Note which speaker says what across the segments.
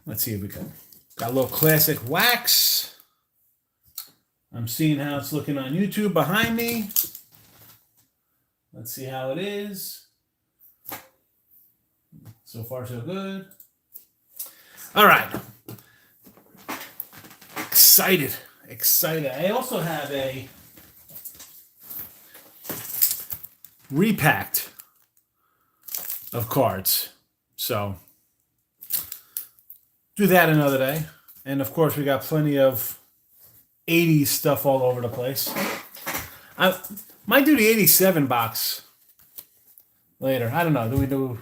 Speaker 1: Let's see if we got a little classic wax. I'm seeing how it's looking on YouTube behind me. Let's see how it is. So far, so good. All right. Excited. I also have a repacked of cards. So do that another day. And of course, we got plenty of 80s stuff all over the place. I might do the 87 box later. I don't know.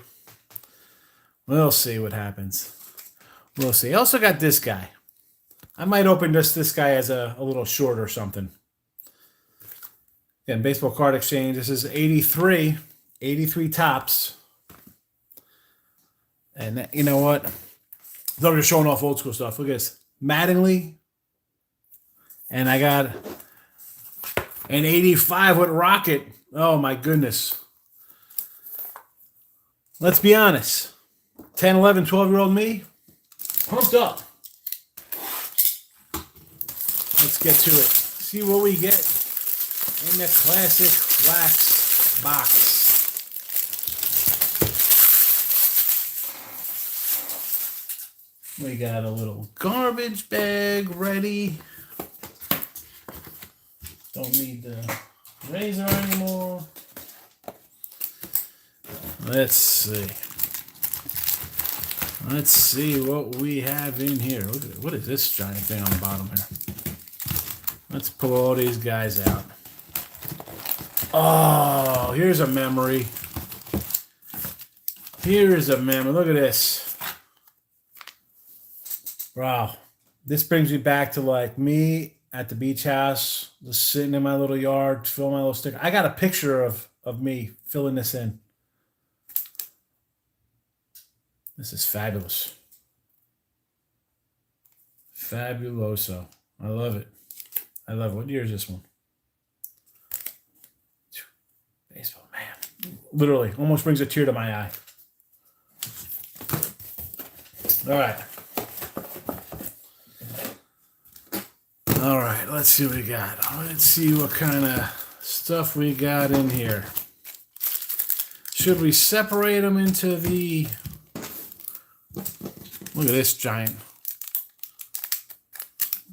Speaker 1: We'll see what happens. We'll see. I also got this guy. I might open this guy as a little short or something. Again, baseball card exchange. This is 83 tops. And you know what? They're just showing off old school stuff. Look at this. Mattingly. And I got an 85 with Rocket. Oh, my goodness. Let's be honest. 10, 11, 12-year-old me, pumped up. Let's get to it. See what we get in the classic wax box. We got a little garbage bag ready. Don't need the razor anymore. Let's see. Let's see what we have in here. Look at it. What is this giant thing on the bottom here? Let's pull all these guys out. Oh, here's a memory. Here's a memory. Look at this. Wow. This brings me back to like me at the beach house, just sitting in my little yard, filling my little sticker. I got a picture of me filling this in. This is fabulous. Fabuloso. I love it. I love it. What year is this one? Baseball, man. Literally, almost brings a tear to my eye. All right. All right, let's see what we got. Let's see what kind of stuff we got in here. Should we separate them into the... Look at this giant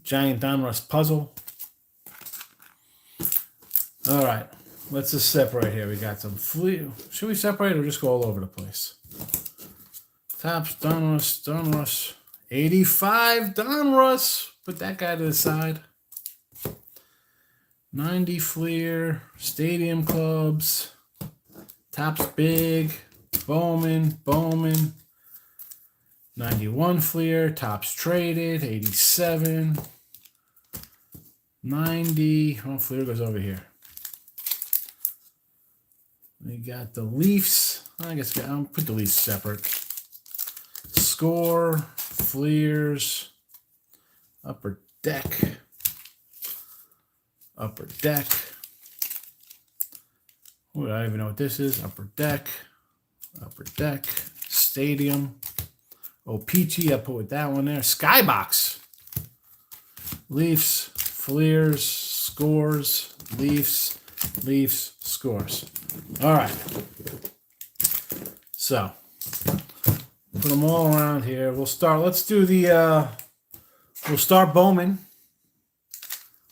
Speaker 1: Donruss puzzle. All right, let's just separate here. We got some flea. Should we separate or just go all over the place? Tops, Donruss, 85 Donruss. Put that guy to the side. 90 Fleer, Stadium Clubs, Tops Big, Bowman. 91 Fleer, Tops Traded, 87, 90. Oh, Fleer goes over here. We got the Leafs. I guess I'll put the Leafs separate. Score, Fleers, Upper Deck. Oh, I don't even know what this is. Upper Deck, Stadium. Oh, Peachy, I put with that one there. Skybox. Leafs, Fleers, Scores, Leafs, Scores. All right. So, put them all around here. We'll start. Let's do the, we'll start Bowman.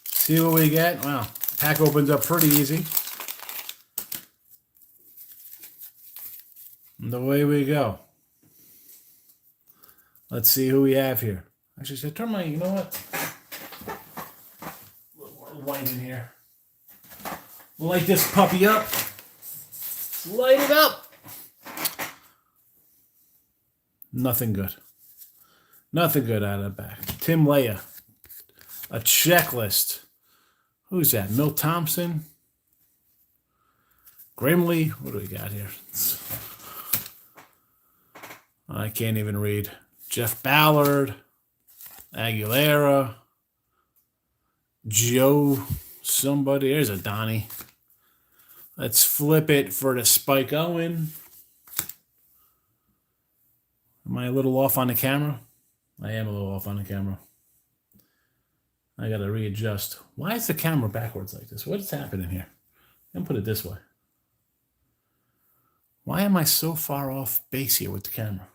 Speaker 1: See what we get. Wow. Pack opens up pretty easy. And away we go. Let's see who we have here. Actually, so turn my, you know what? A little more light in here. We'll light this puppy up. Let's light it up. Nothing good. Nothing good out of the back. Tim Leah. A checklist. Who's that? Milt Thompson? Grimley? What do we got here? I can't even read. Jeff Ballard, Aguilera, Joe, somebody. There's a Donnie. Let's flip it for the Spike Owen. Am I a little off on the camera? I am a little off on the camera. I got to readjust. Why is the camera backwards like this? What's happening here? I'm going to put it this way. Why am I so far off base here with the camera?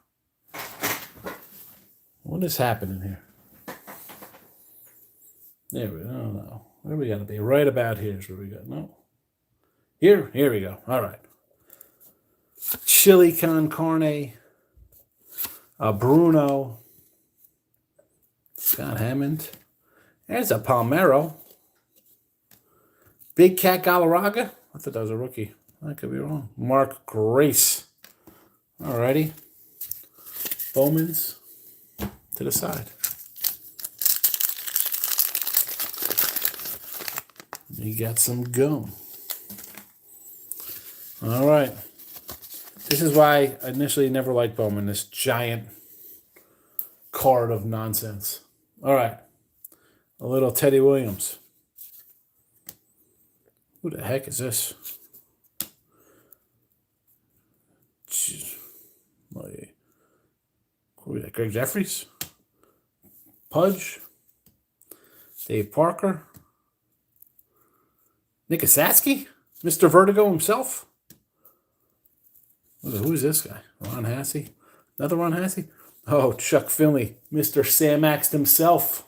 Speaker 1: What is happening here? There we go. Oh, no. Where we got to be? Right about here is where we got. No. Here we go. All right. Chili con carne. Bruno. Scott Hammond. There's a Palmero. Big Cat Galarraga. I thought that was a rookie. I could be wrong. Mark Grace. Alrighty. Bowman's to the side. You got some gum. All right. This is why I initially never liked Bowman, this giant card of nonsense. All right. A little Teddy Williams. Who the heck is this? Who is that? Greg Jeffries? Pudge? Dave Parker? Nick Asatsky? Mr. Vertigo himself? Who is this guy? Ron Hassey? Another Ron Hassey? Oh, Chuck Finley. Mr. Sam Axe himself.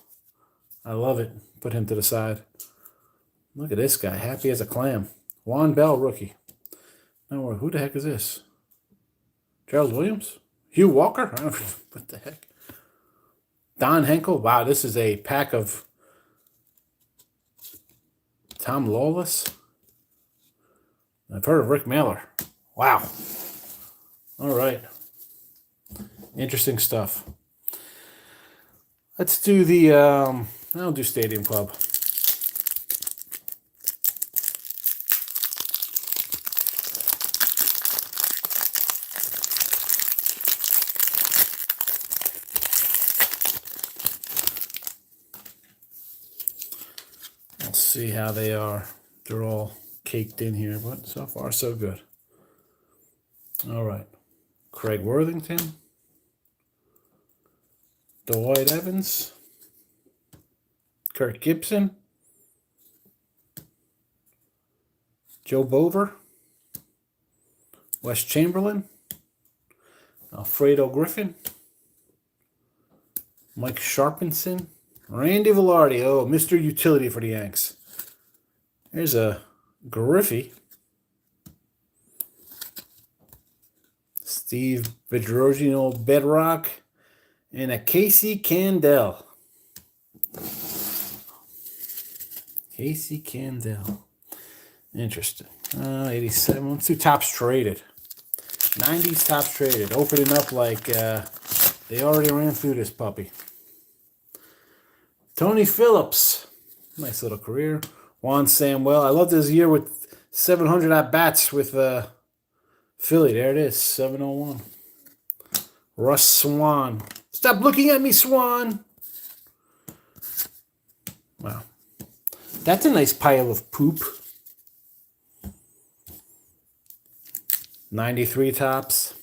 Speaker 1: I love it. Put him to the side. Look at this guy. Happy as a clam. Juan Bell, rookie. Now, who the heck is this? Charles Williams? Hugh Walker? I don't know. What the heck? Don Henkel? Wow, this is a pack of Tom Lawless. I've heard of Rick Mailer. Wow. All right. Interesting stuff. Let's do the, I'll do Stadium Club. Let's see how they are. They're all caked in here, but so far so good. All right. Craig Worthington. Dwight Evans. Kirk Gibson. Joe Bover. Wes Chamberlain. Alfredo Griffin. Mike Sharpenson. Randy Velarde. Oh, Mr. Utility for the Yanks. There's a Griffey. Steve Bedrosian, Bedrock. And a Casey Candell. Casey Candell. Interesting. 87. Let's do tops traded. 90s tops traded. Opening up like they already ran through this puppy. Tony Phillips. Nice little career. Juan Samuel. I loved his year with 700 at-bats with Philly. There it is. 701. Russ Swan. Stop looking at me, Swan. Wow. That's a nice pile of poop. 93 tops.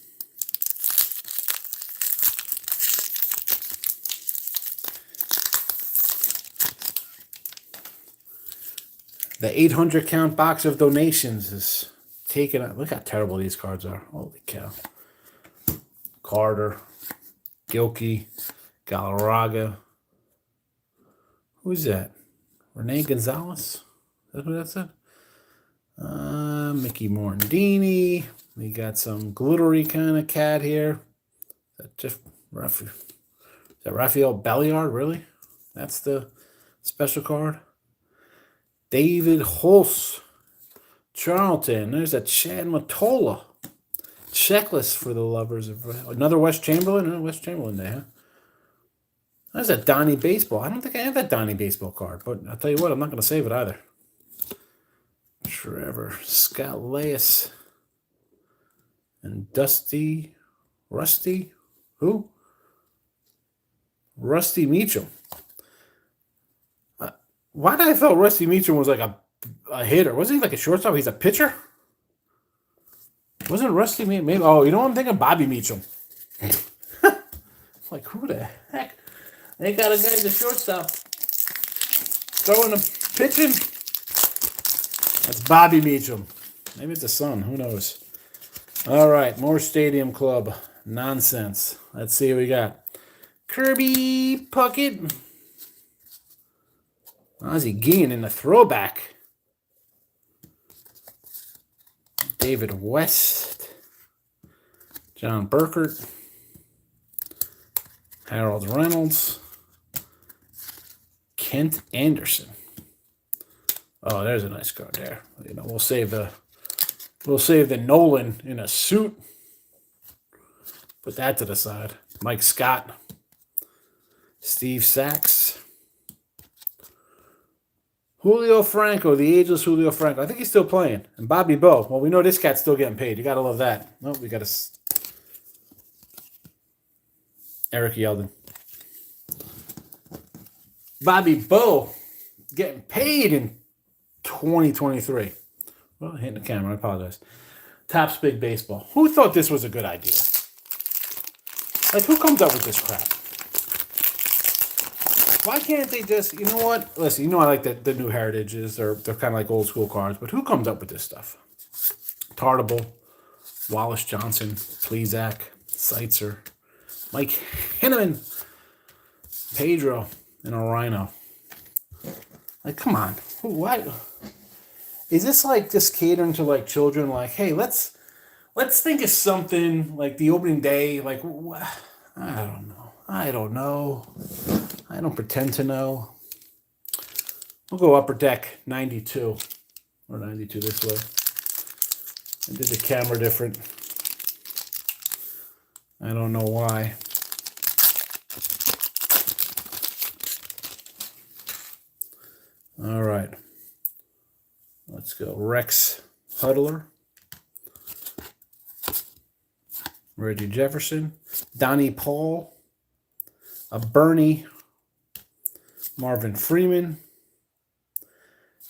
Speaker 1: The 800 count box of donations is taken out. Look how terrible these cards are. Holy cow. Carter. Gilkey. Galarraga. Who's that? Rene Gonzalez? Is that who that said? Mickey Morandini. We got some glittery kind of cat here. Is that just Raphael? Is that Raphael Belliard? Really? That's the special card. David Hulse. Charlton. There's a Chad Mottola. Checklist for the lovers of another West Chamberlain. Oh, West Chamberlain there, huh? There's that Donnie Baseball. I don't think I have that Donnie Baseball card, but I'll tell you what, I'm not going to save it either. Trevor, Scott Leyes, and Rusty, who? Rusty Meacham. Why did I thought Rusty Meacham was like a hitter? Wasn't he like a shortstop? He's a pitcher? Wasn't Rusty Meacham? Maybe, oh, you know what I'm thinking? Bobby Meacham. Like, who the heck? They got a guy at the shortstop throwing a pitching. That's Bobby Meacham. Maybe it's a son. Who knows? All right, more Stadium Club nonsense. Let's see what we got. Kirby Puckett. Ozzie Guillen in the throwback. David West. John Burkert. Harold Reynolds. Kent Anderson. Oh, there's a nice card there. You know, we'll save the Nolan in a suit. Put that to the side. Mike Scott. Steve Sachs. Julio Franco, the ageless Julio Franco. I think he's still playing. And Bobby Bo. Well, we know this cat's still getting paid. You got to love that. No, we got to... Eric Yeldon. Bobby Bo getting paid in 2023. Well, hitting the camera. I apologize. Topps Big Baseball. Who thought this was a good idea? Like, who comes up with this crap? Why can't they just, you know what? Listen, you know I like the new heritages. They're kind of like old school cards. But who comes up with this stuff? Tartable, Wallace Johnson, Plesac, Seitzer, Mike Henneman, Pedro, and a Rhino. Like, come on. What? Is this like just catering to like children? Like, hey, let's think of something like the opening day. Like, I don't know. I don't pretend to know. We'll go Upper Deck 92 or 92 this way. I did the camera different. I don't know why. All right. Let's go. Rex Huddler. Reggie Jefferson. Donnie Paul. A Bernie. Marvin Freeman.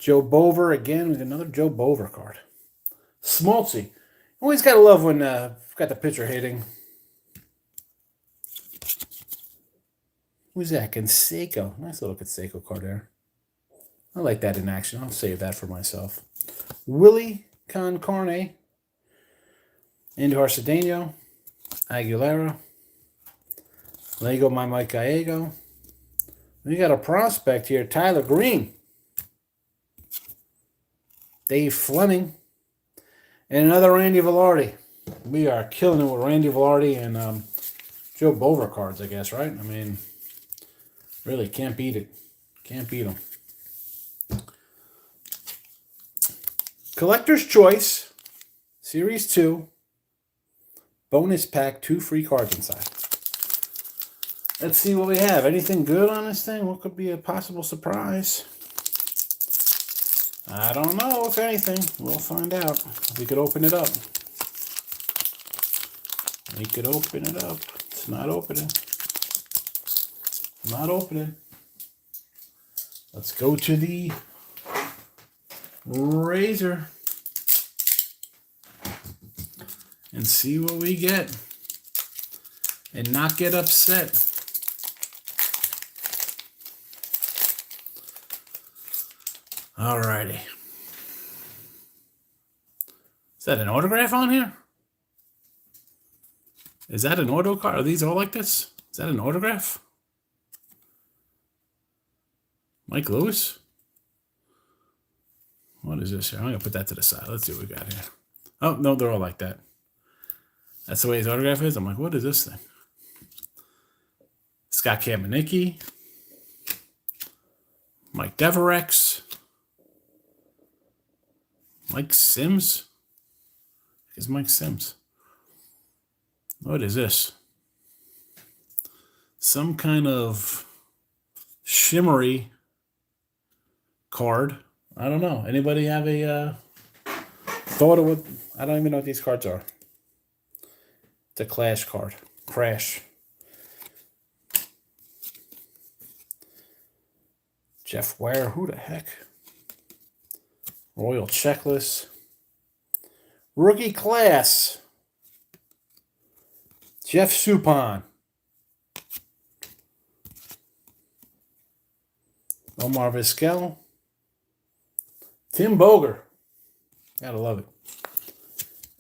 Speaker 1: Joe Bover again with another Joe Bover card. Smoltzy. Always got to love when got the pitcher hitting. Who's that? Canseco. Nice little Canseco card there. I like that in action. I'll save that for myself. Willie Concarne. Andujar Cedeno. Aguilera. Lego My Mike Gallego. We got a prospect here. Tyler Green. Dave Fleming. And another Randy Velarde. We are killing it with Randy Velarde and Joe Bover cards, I guess, right? I mean, really, can't beat it. Can't beat them. Collector's Choice. Series 2. Bonus pack. 2 free cards inside. Let's see what we have. Anything good on this thing? What could be a possible surprise? I don't know, if anything. We'll find out. We could open it up. We could open it up. It's not opening. Not opening. Let's go to the razor and see what we get. And not get upset. Alrighty. Is that an autograph on here? Is that an auto card? Are these all like this? Is that an autograph? Mike Lewis? What is this here? I'm going to put that to the side. Let's see what we got here. Oh, no, they're all like that. That's the way his autograph is? I'm like, what is this thing? Scott Kamenicki. Mike Deverex. Mike Sims? Is Mike Sims? What is this? Some kind of shimmery card. I don't know. Anybody have a thought of what? I don't even know what these cards are. It's a Clash card. Crash. Jeff Ware. Who the heck? Royal Checklist. Rookie Class. Jeff Suppan. Omar Vizquel. Tim Boger. Gotta love it.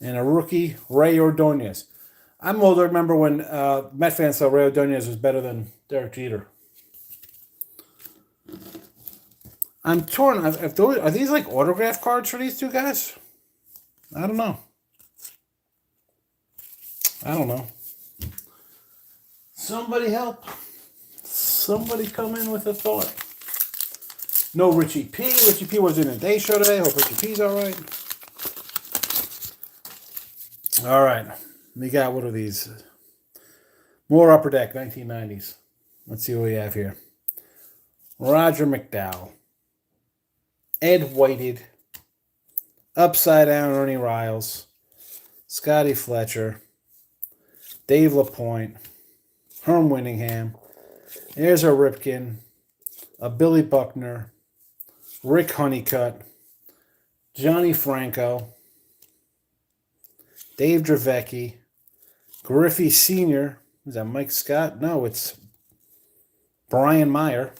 Speaker 1: And a rookie, Ray Ordonez. I'm old to remember when Met fans thought Ray Ordonez was better than Derek Jeter. I'm torn. Are these like autograph cards for these two guys? I don't know. Somebody help. Somebody come in with a thought. No Richie P. Richie P was in a day show today. Hope Richie P's all right. All right. We got, what are these? More Upper Deck, 1990s. Let's see what we have here. Roger McDowell. Ed Whited. Upside Down Ernie Riles. Scotty Fletcher. Dave LaPointe. Herm Winningham. There's a Ripken. A Billy Buckner. Rick Honeycutt. Johnny Franco. Dave Dravecki. Griffey Sr. Is that Mike Scott? No, it's Brian Meyer.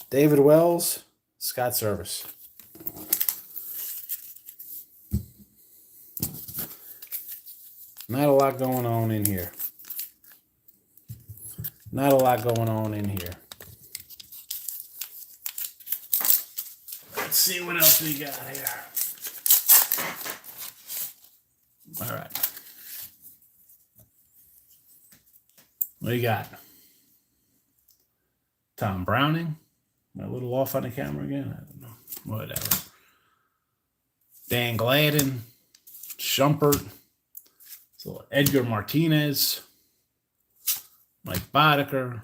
Speaker 1: David Wells. Scott Service. Not a lot going on in here. Not a lot going on in here. Let's see what else we got here. All right. What do you got? Tom Browning. Am I a little off on the camera again? I don't know. Whatever. Dan Gladden. Shumpert. So Edgar Martinez. Mike Boddicker.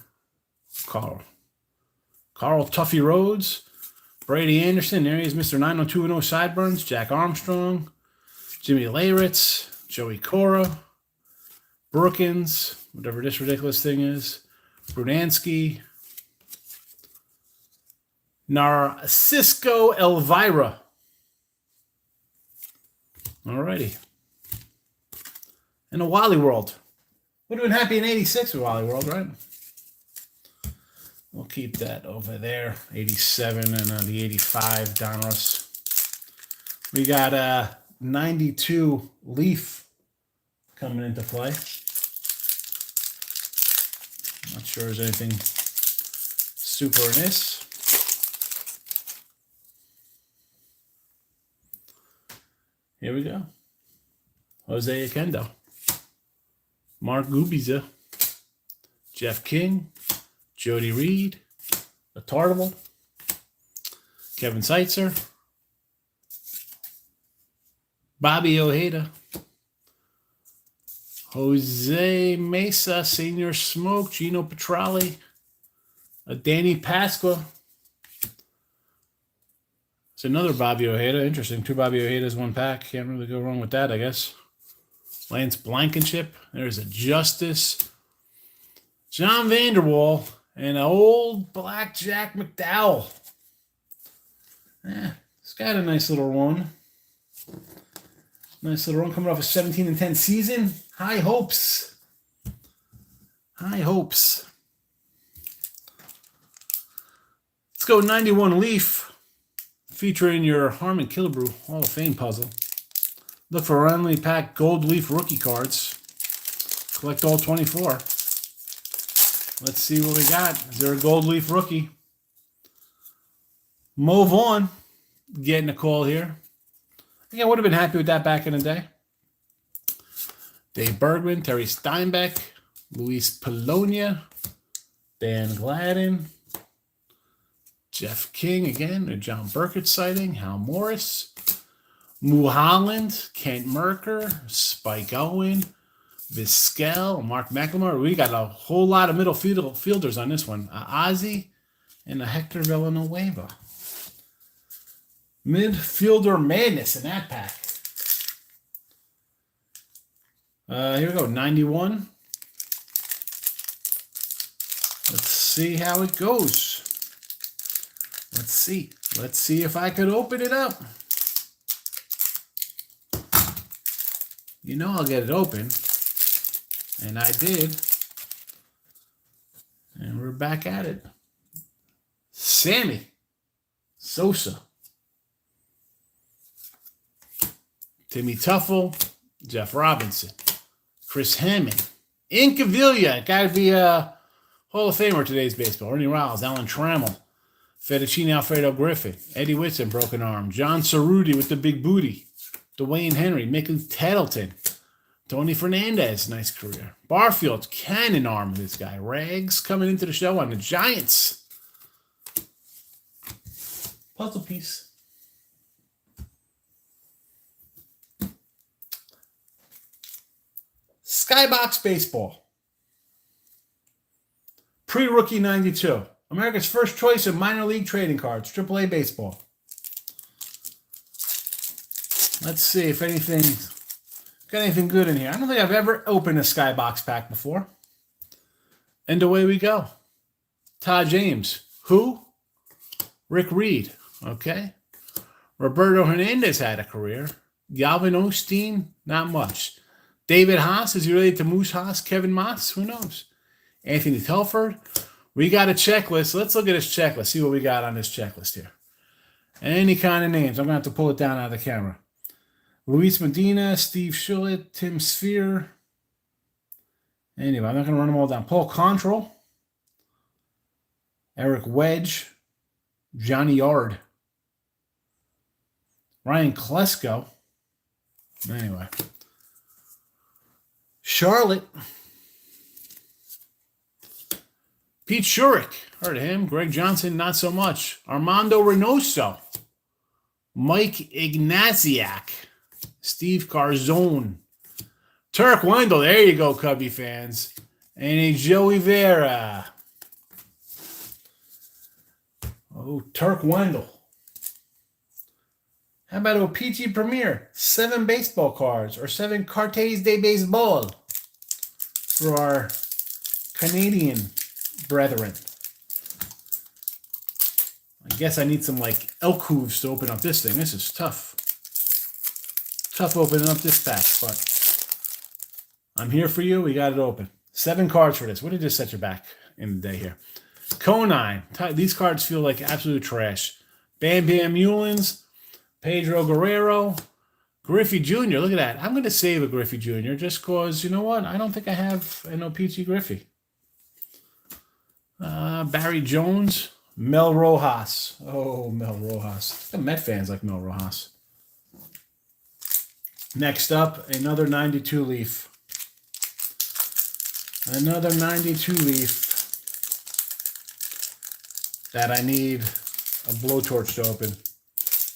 Speaker 1: Carl Tuffy Rhodes. Brady Anderson. There he is, Mr. 90210 Sideburns. Jack Armstrong. Jimmy Leyritz. Joey Cora. Brookins. Whatever this ridiculous thing is. Brunansky. Narcisco Elvira. Alrighty. And a Wally World. Would have been happy in 86 with Wally World, right? We'll keep that over there. 87 and the 85 Donruss. We got a 92 Leaf coming into play. Not sure there's anything super in this. Here we go. Jose Akendo. Mark Gubiza. Jeff King. Jody Reed. Tartable. Kevin Seitzer. Bobby Ojeda. Jose Mesa, Senior Smoke. Gino Petrali. Danny Pasqua. It's another Bobby Ojeda. Interesting. 2 Bobby Ojedas, 1 pack. Can't really go wrong with that, I guess. Lance Blankenship. There's a Justice. John Vanderwall. And an old Black Jack McDowell. It's got a nice little run. Nice little run coming off a 17-10 season. High hopes. High hopes. Let's go 91 Leaf. Featuring your Harmon Killebrew Hall of Fame puzzle. Look for randomly packed gold Leaf rookie cards. Collect all 24. Let's see what we got. Is there a gold Leaf rookie? Mo Vaughn getting a call here. I think I would have been happy with that back in the day. Dave Bergman, Terry Steinbeck, Luis Polonia, Dan Gladden, Jeff King again, a John Burkett sighting, Hal Morris, Moo Holland, Kent Merker, Spike Owen, Vizquel, Mark McLemore. We got a whole lot of middle fielders on this one. Ozzie and a Hector Villanueva. Midfielder madness in that pack. Here we go, 91. Let's see how it goes. Let's see. Let's see if I could open it up. You know I'll get it open. And I did. And we're back at it. Sammy Sosa. Timmy Tuffle. Jeff Robinson. Chris Hammond. Incaviglia. Got to be a Hall of Famer today's baseball. Ernie Riles. Alan Trammell. Fettuccine Alfredo Griffin. Eddie Whitson, broken arm. John Cerruti with the big booty. Dwayne Henry. Mickey Tettleton. Tony Fernandez, nice career. Barfield, cannon arm with this guy. Rags coming into the show on the Giants. Puzzle piece. Skybox Baseball. Pre-rookie 92. America's first choice of minor league trading cards. AAA Baseball. Let's see if anything... Got anything good in here? I don't think I've ever opened a Skybox pack before. And away we go. Todd James. Who? Rick Reed. Okay. Roberto Hernandez had a career. Galvin Osteen, not much. David Haas, is he related to Moose Haas? Kevin Moss? Who knows? Anthony Telford. We got a checklist. Let's look at this checklist. See what we got on this checklist here. Any kind of names. I'm going to have to pull it down out of the camera. Luis Medina, Steve Shillett, Tim Sphere. Anyway, I'm not going to run them all down. Paul Control, Eric Wedge, Johnny Yard, Ryan Klesko. Anyway. Charlotte, Pete Shurik, heard of him. Greg Johnson, not so much. Armando Reynoso, Mike Ignaziak. Steve Carzone. Turk Wendell. There you go, Cubby fans. And a Joey Vera. Oh, Turk Wendell. How about a PG Premier? 7 baseball cards or 7 cartes de baseball for our Canadian brethren. I guess I need some like elk hooves to open up this thing. This is tough. Tough opening up this pack, but I'm here for you. We got it open. 7 cards for this. What did this set your back in the day here? Conine. These cards feel like absolute trash. Bam Bam Mulins. Pedro Guerrero. Griffey Jr. Look at that. I'm going to save a Griffey Jr. just because, you know what? I don't think I have an OPG Griffey. Barry Jones. Mel Rojas. Oh, Mel Rojas. The Met fans like Mel Rojas. Next up, another 92 leaf. Another 92 leaf that I need a blowtorch to open.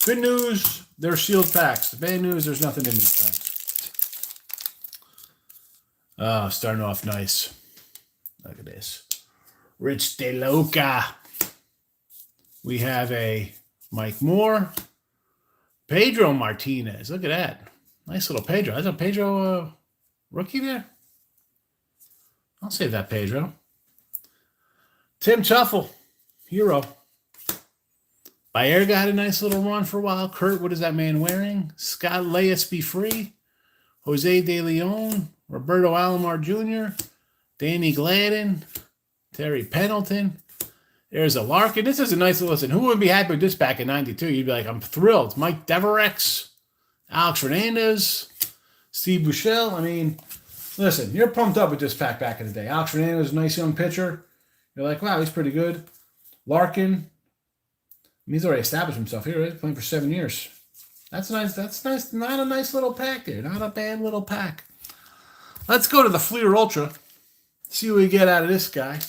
Speaker 1: Good news, they're sealed packs. The bad news, there's nothing in these packs. Oh, starting off nice. Look at this. Rich DeLoca. We have a Mike Moore. Pedro Martinez. Look at that. Nice little Pedro. That's a Pedro rookie there. I'll save that Pedro. Tim Tuffle. Hero. Baerga had a nice little run for a while. Kurt, what is that man wearing? Scott Leyes Be Free. Jose De Leon. Roberto Alomar Jr. Danny Gladden. Terry Pendleton. There's a Larkin. This is a nice little listen. Who wouldn't be happy with this back in 92? You'd be like, I'm thrilled. Mike Deverex. Alex Fernandez. Steve Buechele. I mean, listen, you're pumped up with this pack back in the day. Alex Fernandez, a nice young pitcher. You're like, wow, he's pretty good. Larkin. He's already established himself here. He's playing for 7 years. That's nice. That's nice. Not a nice little pack there. Not a bad little pack. Let's go to the Fleer Ultra. See what we get out of this guy.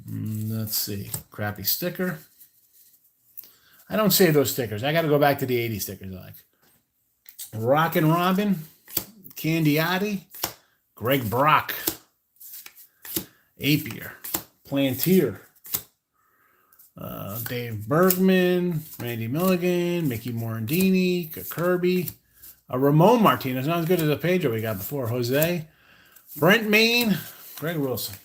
Speaker 1: Let's see. Crappy sticker. I don't save those stickers. I got to go back to the 80 stickers I like. Rockin' Robin. Candiotti. Greg Brock. Apier. Plantier. Dave Bergman. Randy Milligan. Mickey Morandini. Kirby. Ramon Martinez. Not as good as the Pedro we got before. Jose. Brent Maine. Greg Wilson.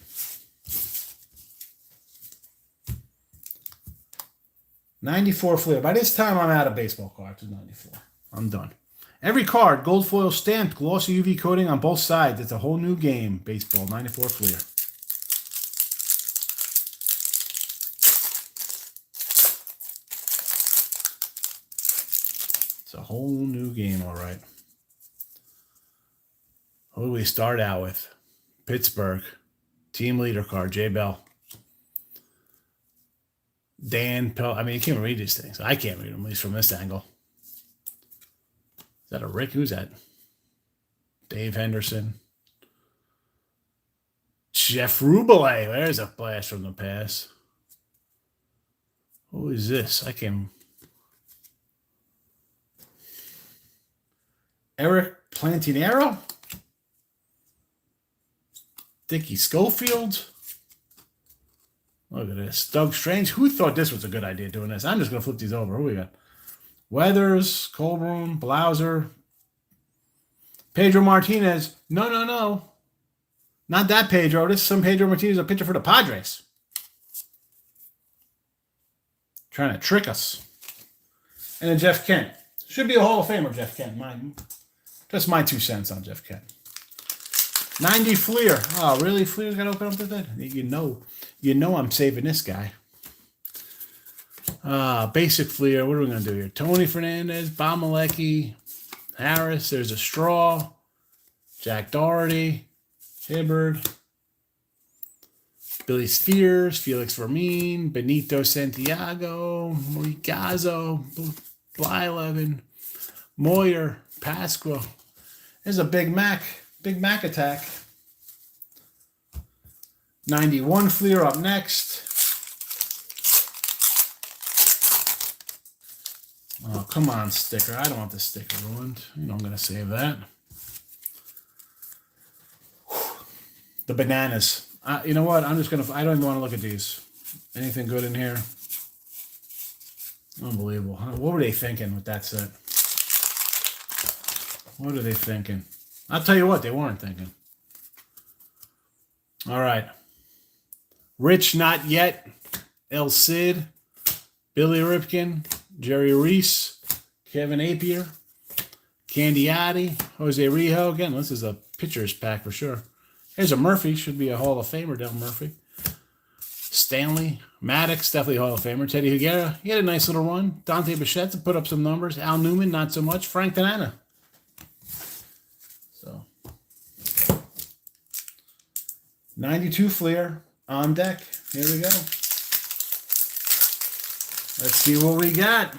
Speaker 1: '94 Fleer. By this time, I'm out of baseball cards. 94. I'm done. Every card, gold foil stamped, glossy UV coating on both sides. It's a whole new game. Baseball, 94 Fleer. It's a whole new game, all right. Who do we start out with? Pittsburgh. Team leader card, J. Bell. Dan Pel. I mean, you can't read these things. I can't read them, at least from this angle. Is that a Rick? Who's that? Dave Henderson. Jeff Rubelay. There's a blast from the past. Who is this? I can. Eric Plantinero. Dickie Schofield. Look at this. Doug Strange. Who thought this was a good idea doing this? I'm just going to flip these over. Who we got? Weathers, Colburn, Blauser, Pedro Martinez. No. Not that Pedro. This is some Pedro Martinez, a pitcher for the Padres. Trying to trick us. And then Jeff Kent. Should be a Hall of Famer, Jeff Kent. Just my 2 cents on Jeff Kent. 90 Fleer. Oh, really? Fleer's got to open up the bed? You know I'm saving this guy. Basic Fleer. What are we going to do here? Tony Fernandez, Bob Malecki, Harris. There's a Straw. Jack Doherty. Hibbard. Billy Spears. Felix Vermin. Benito Santiago. Moigazo. Blyleven. Moyer. Pasqua. There's a Big Mac. Big Mac attack. 91 Fleer up next. Oh, come on, sticker. I don't want the sticker ruined. You know I'm going to save that. The bananas. You know what? I'm just going to... I don't even want to look at these. Anything good in here? Unbelievable. What were they thinking with that set? What are they thinking? I'll tell you what, they weren't thinking. All right. Rich Not Yet. El Cid. Billy Ripken. Jerry Reese. Kevin Apier. Candiotti. Jose Rijo. Again, this is a pitcher's pack for sure. Here's a Murphy. Should be a Hall of Famer, Del Murphy. Stanley. Maddox, definitely Hall of Famer. Teddy Higuera. He had a nice little run. Dante Bichette put up some numbers. Al Newman, not so much. Frank Tanana. So, 92 Fleer on deck. Here we go. Let's see what we got.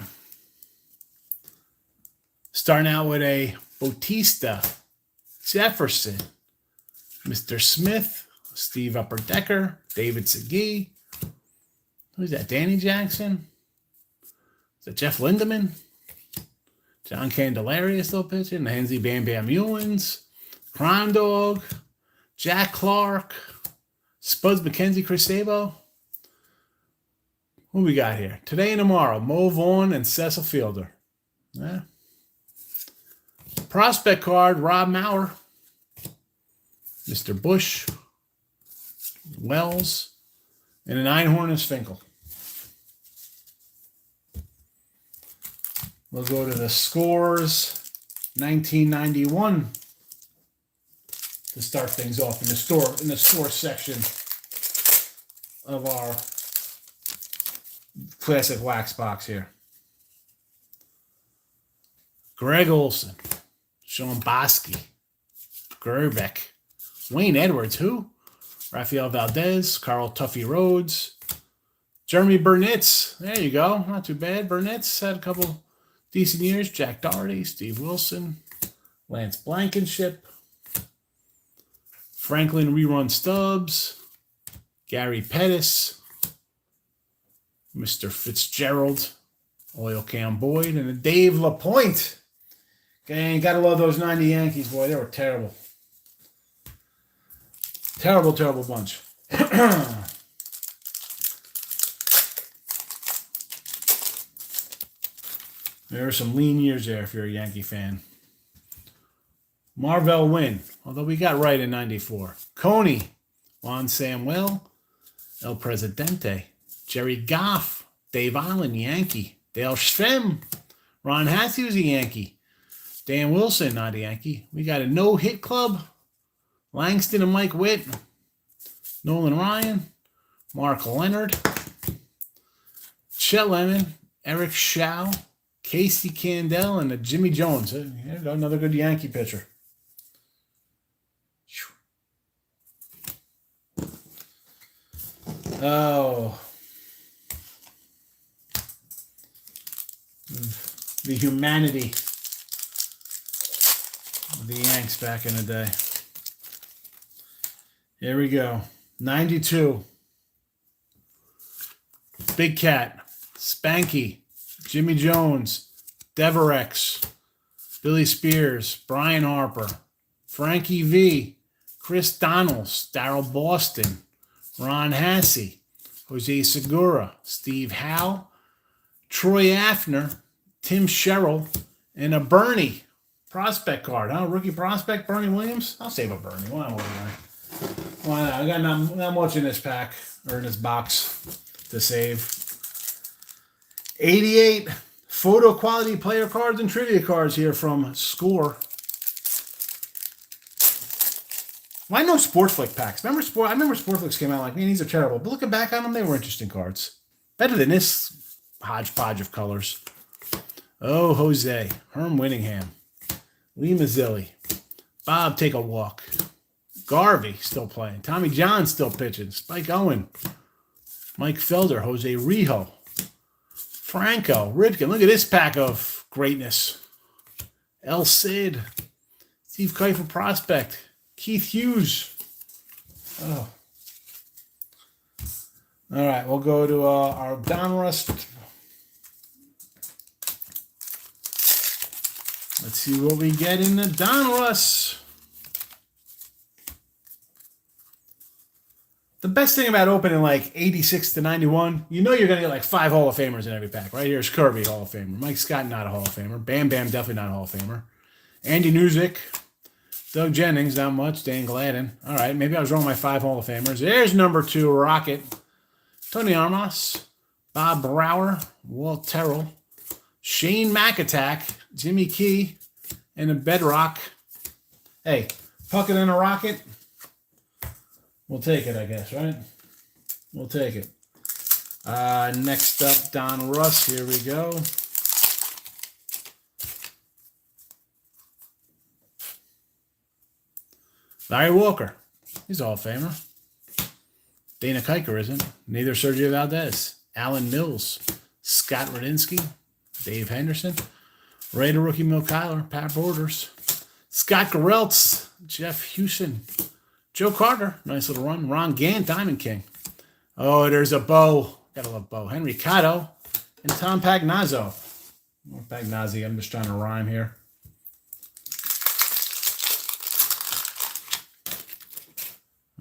Speaker 1: Starting out with a Bautista, Jefferson, Mr. Smith, Steve Upperdecker, David Segui. Who's that? Danny Jackson? Is that Jeff Lindeman? John Candelaria still pitching. Nancy Bam Bam Ewins. Crime Dog. Jack Clark. Spuds McKenzie, Chris Sabo. Who we got here? Today and tomorrow. Mo Vaughn and Cecil Fielder. Yeah. Prospect card, Rob Maurer. Mr. Bush. Wells. And an Einhorn is Finkel. We'll go to the scores. 1991 to start things off in the store section of our classic wax box here. Greg Olson, Sean Bosky, Gerbeck, Wayne Edwards, who? Rafael Valdez, Carl Tuffy Rhodes, Jeremy Burnitz. There you go. Not too bad. Burnitz had a couple decent years. Jack Doherty, Steve Wilson, Lance Blankenship, Franklin Rerun Stubbs, Gary Pettis, Mr. Fitzgerald, Oil Cam Boyd, and a Dave LaPointe. Okay, gotta love those 90 Yankees, boy. They were terrible. Terrible, terrible bunch. There are some lean years there if you're a Yankee fan. Marvell Wynn, although we got right in 94. Coney, Juan Samuel, El Presidente, Jerry Goff, Dave Allen, Yankee, Dale Schwem, Ron Hassey was a Yankee, Dan Wilson, not a Yankee. We got a no-hit club. Langston and Mike Witt. Nolan Ryan. Mark Leonard. Chet Lemon. Eric Shaw. Casey Candell, and a Jimmy Jones. There you go, another good Yankee pitcher. Oh. The humanity of the Yanks back in the day. Here we go. 92. Big Cat. Spanky. Jimmy Jones. Deverex. Billy Spears. Brian Harper. Frankie V. Chris Donalds. Darrell Boston. Ron Hassey. Jose Segura. Steve Howe. Troy Afner. Tim Sherrill. And a Bernie prospect card. Huh? Rookie prospect, Bernie Williams. I'll save a Bernie. Why not? Why not? I got not much in this pack or in this box to save. 88 photo quality player cards and trivia cards here from Score. Why no Sports Flick packs? I remember Sports Flicks came out like, man, these are terrible. But looking back on them, they were interesting cards. Better than this hodgepodge of colors. Oh, Jose. Herm Winningham. Lee Mazzilli. Bob Take a Walk. Garvey still playing. Tommy John still pitching. Spike Owen. Mike Felder. Jose Rijo. Franco. Ripken. Look at this pack of greatness. El Cid. Steve Kiefer prospect. Keith Hughes. Oh. All right, we'll go to our Donruss. Let's see what we get in the Donruss. The best thing about opening like 86 to 91, you know you're going to get like 5 Hall of Famers in every pack. Right here's Kirby, Hall of Famer. Mike Scott, not a Hall of Famer. Bam Bam, definitely not a Hall of Famer. Andy Newsick. Doug Jennings, not much. Dan Gladden. All right, maybe I was wrong with my 5 Hall of Famers. There's number 2, Rocket. Tony Armas. Bob Brower. Walt Terrell. Shane McAttack. Jimmy Key. And a Bedrock. Hey, Puckett and a Rocket. We'll take it, I guess, right? We'll take it. Next up, Donruss. Here we go. Larry Walker. He's a Hall of Famer. Dana Keuchel isn't. Neither Sergio Valdez. Alan Mills. Scott Radinsky. Dave Henderson. Raider rookie Mil Kyler. Pat Borders. Scott Gereltz. Jeff Hewson. Joe Carter, nice little run. Ron Gant, Diamond King. Oh, there's a Bo. Gotta love Bo. Henry Cotto and Tom Pagnazzo. More Pagnazzi. I'm just trying to rhyme here.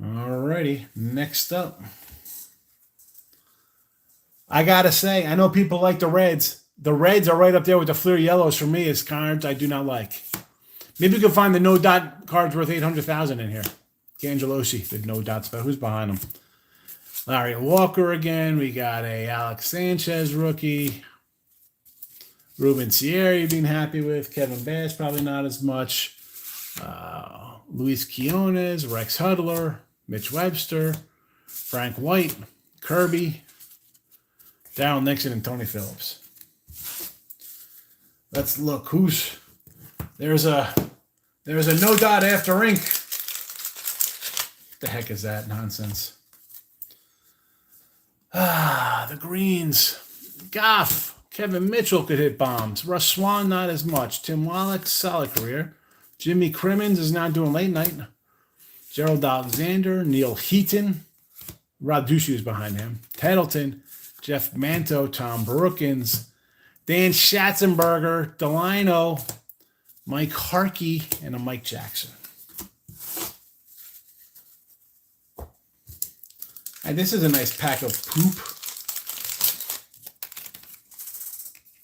Speaker 1: Alrighty, next up. I gotta say, I know people like the Reds. The Reds are right up there with the Fleer Yellows for me as cards I do not like. Maybe we can find the no dot cards worth $800,000 in here. Angelosi did no dots, but who's behind him? Larry Walker again. We got a Alex Sanchez rookie. Ruben Sierra you've been happy with. Kevin Bass probably not as much. Luis Quinones, Rex Hudler, Mitch Webster, Frank White, Kirby, Darryl Nixon, and Tony Phillips. Let's look. There's a no dot after ink. The heck is that nonsense? The Greens. Goff. Kevin Mitchell could hit bombs. Russ Swan, not as much. Tim Wallach, solid career. Jimmy Crimmins is not doing late night. Gerald Alexander. Neil Heaton. Rod Ducey is behind him. Tettleton. Jeff Manto. Tom Brookins. Dan Schatzenberger. Delino. Mike Harkey. And a Mike Jackson. And this is a nice pack of poop.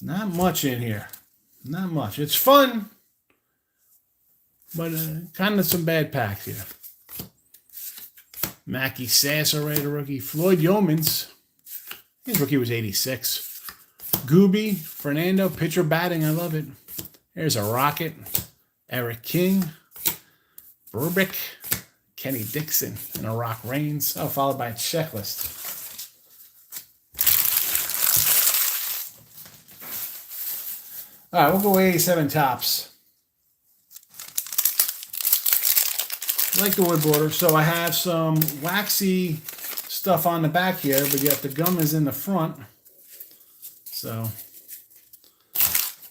Speaker 1: Not much in here. Not much. It's fun, but kind of some bad packs here. Mackie Sasser, Raider rookie. Floyd Yeomans. His rookie was 86. Gooby, Fernando, pitcher batting. I love it. Here's a Rocket, Eric King, Brubeck, Kenny Dixon, and a Rock Reigns. Oh, followed by a checklist. All right, we'll go 87 tops. I like the wood border. So I have some waxy stuff on the back here, but yet the gum is in the front. So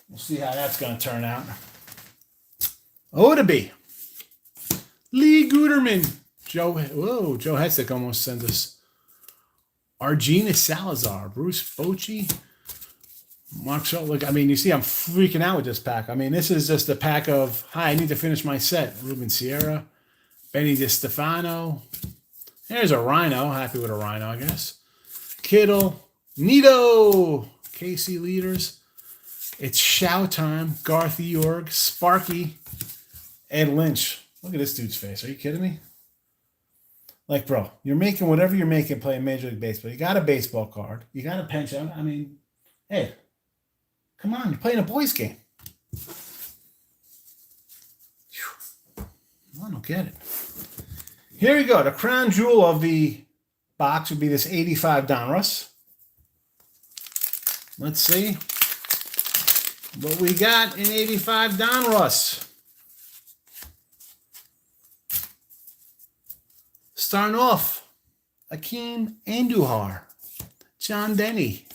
Speaker 1: we'll see how that's going to turn out. Odaby, Lee Guterman, Joe Hetzik almost sent us. Argina Salazar, Bruce Bochy, Mark Schultz. Look, I mean, you see I'm freaking out with this pack. I mean, this is just a pack of, hi, I need to finish my set. Ruben Sierra, Benny DiStefano. There's a Rhino. Happy with a Rhino, I guess. Kittle, Nito, KC Leaders. It's Shout time. Garth Eorg, Sparky, Ed Lynch. Look at this dude's face. Are you kidding me? Like, bro, you're making whatever you're making playing Major League Baseball. You got a baseball card. You got a pension. I mean, hey, come on. You're playing a boys game. I don't get it. Here we go. The crown jewel of the box would be this 85 Donruss. Let's see what we got in 85 Donruss. Starting off, Akeem Andujar, John Denny,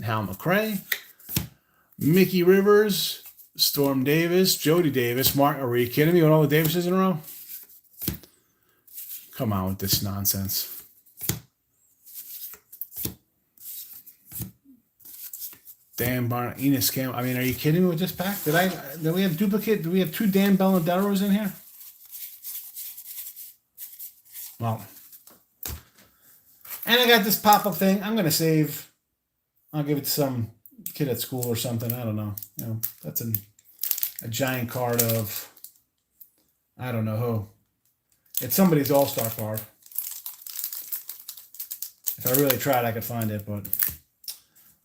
Speaker 1: Hal McRae, Mickey Rivers, Storm Davis, Jody Davis, Mark. Are you kidding me with all the Davises in a row? Come on with this nonsense. Dan Barnett, Enos Campbell. I mean, are you kidding me with this pack? Did we have duplicate? Do we have 2 Dan Bell and Delros in here? Well, and I got this pop-up thing. I'm gonna save. I'll give it to some kid at school or something. I don't know. You know, that's a giant card of, I don't know who. It's somebody's all-star card. If I really tried, I could find it, but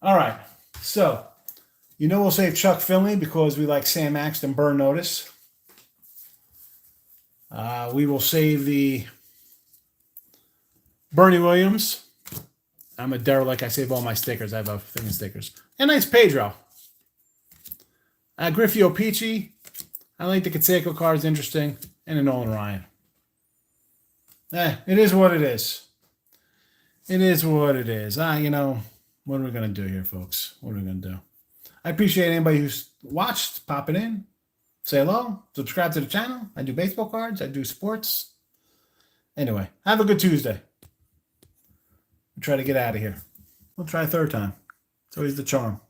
Speaker 1: all right. So, you know we'll save Chuck Finley because we like Sam Axton Burn Notice. We will save the Bernie Williams. I'm a derelict. I save all my stickers. I have a thing of stickers. And nice Pedro. Griffio Peachy. I like the Canseco cards. Interesting. And a Nolan Ryan. It is what it is. It is what it is. You know, what are we going to do here, folks? What are we going to do? I appreciate anybody who's watched, popping in. Say hello. Subscribe to the channel. I do baseball cards. I do sports. Anyway, have a good Tuesday. We'll try to get out of here. We'll try a third time. It's always the charm.